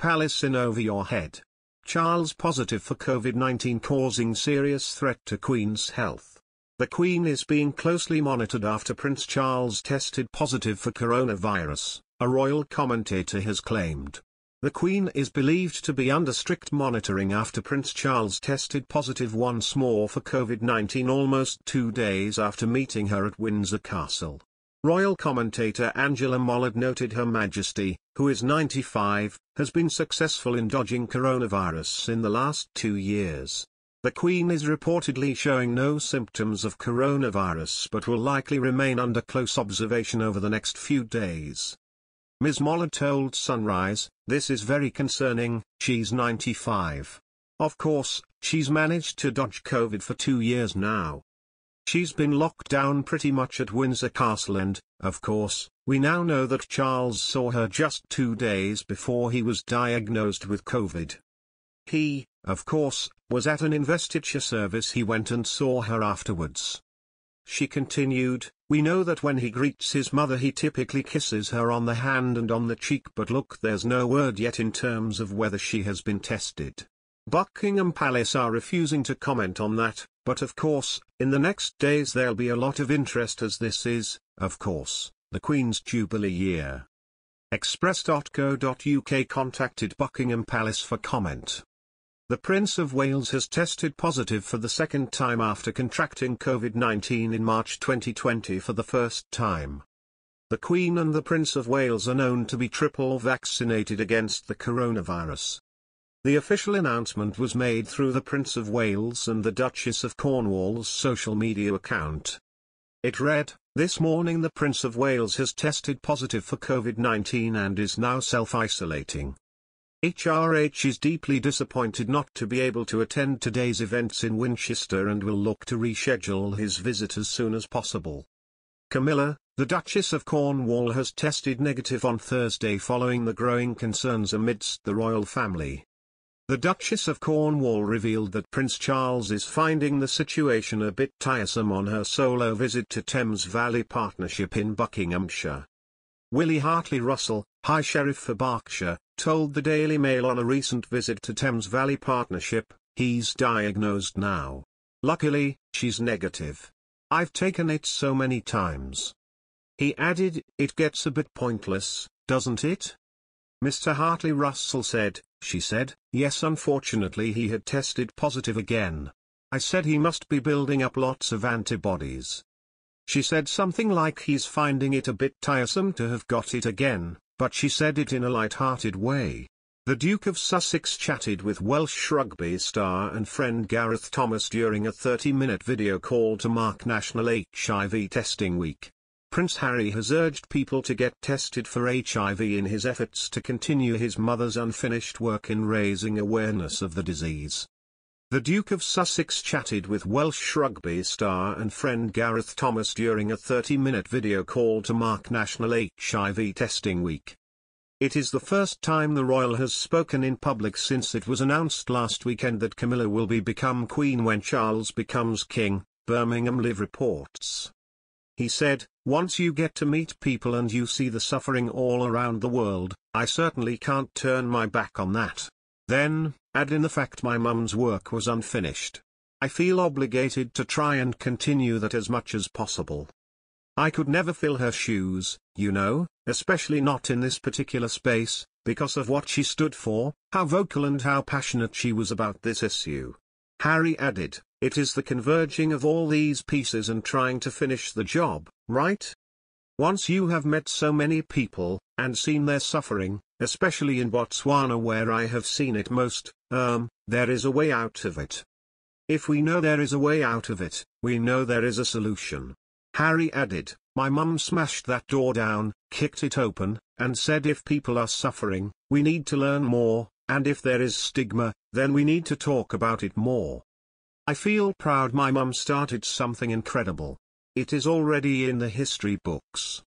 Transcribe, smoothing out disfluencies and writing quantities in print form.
palace in over your head. Charles positive for COVID-19 causing serious threat to Queen's health. The Queen is being closely monitored after Prince Charles tested positive for coronavirus, a royal commentator has claimed. The Queen is believed to be under strict monitoring after Prince Charles tested positive once more for COVID-19 almost 2 days after meeting her at Windsor Castle. Royal commentator Angela Mollard noted Her Majesty, who is 95, has been successful in dodging coronavirus in the last 2 years. The Queen is reportedly showing no symptoms of coronavirus but will likely remain under close observation over the next few days. Ms. Mollard told Sunrise, "This is very concerning, she's 95. Of course, she's managed to dodge COVID for 2 years now. She's been locked down pretty much at Windsor Castle and, of course, we now know that Charles saw her just 2 days before he was diagnosed with COVID. He, of course, was at an investiture service. He went and saw her afterwards." She continued, "We know that when he greets his mother he typically kisses her on the hand and on the cheek, but look, there's no word yet in terms of whether she has been tested. Buckingham Palace are refusing to comment on that, but of course, in the next days there'll be a lot of interest as this is, of course, the Queen's Jubilee year." Express.co.uk contacted Buckingham Palace for comment. The Prince of Wales has tested positive for the second time after contracting COVID-19 in March 2020 for the first time. The Queen and the Prince of Wales are known to be triple vaccinated against the coronavirus. The official announcement was made through the Prince of Wales and the Duchess of Cornwall's social media account. It read, "This morning the Prince of Wales has tested positive for COVID-19 and is now self-isolating. HRH is deeply disappointed not to be able to attend today's events in Winchester and will look to reschedule his visit as soon as possible." Camilla, the Duchess of Cornwall, has tested negative on Thursday following the growing concerns amidst the royal family. The Duchess of Cornwall revealed that Prince Charles is finding the situation a bit tiresome on her solo visit to Thames Valley Partnership in Buckinghamshire. Willie Hartley Russell, High Sheriff for Berkshire, told the Daily Mail on a recent visit to Thames Valley Partnership, "He's diagnosed now. Luckily, she's negative. I've taken it so many times." He added, "It gets a bit pointless, doesn't it?" Mr. Hartley Russell said, "She said, yes, unfortunately he had tested positive again. I said he must be building up lots of antibodies. She said something like he's finding it a bit tiresome to have got it again, but she said it in a light-hearted way." The Duke of Sussex chatted with Welsh rugby star and friend Gareth Thomas during a 30-minute video call to mark National HIV Testing Week. Prince Harry has urged people to get tested for HIV in his efforts to continue his mother's unfinished work in raising awareness of the disease. The Duke of Sussex chatted with Welsh rugby star and friend Gareth Thomas during a 30-minute video call to mark National HIV Testing Week. It is the first time the royal has spoken in public since it was announced last weekend that Camilla will become Queen when Charles becomes King, Birmingham Live reports. He said, "Once you get to meet people and you see the suffering all around the world, I certainly can't turn my back on that. Then, add in the fact my mum's work was unfinished. I feel obligated to try and continue that as much as possible. I could never fill her shoes, you know, especially not in this particular space, because of what she stood for, how vocal and how passionate she was about this issue." Harry added, "It is the converging of all these pieces and trying to finish the job, right? Once you have met so many people, and seen their suffering, especially in Botswana where I have seen it most, there is a way out of it. If we know there is a way out of it, we know there is a solution." Harry added, "My mum smashed that door down, kicked it open, and said if people are suffering, we need to learn more, and if there is stigma, then we need to talk about it more. I feel proud my mum started something incredible. It is already in the history books."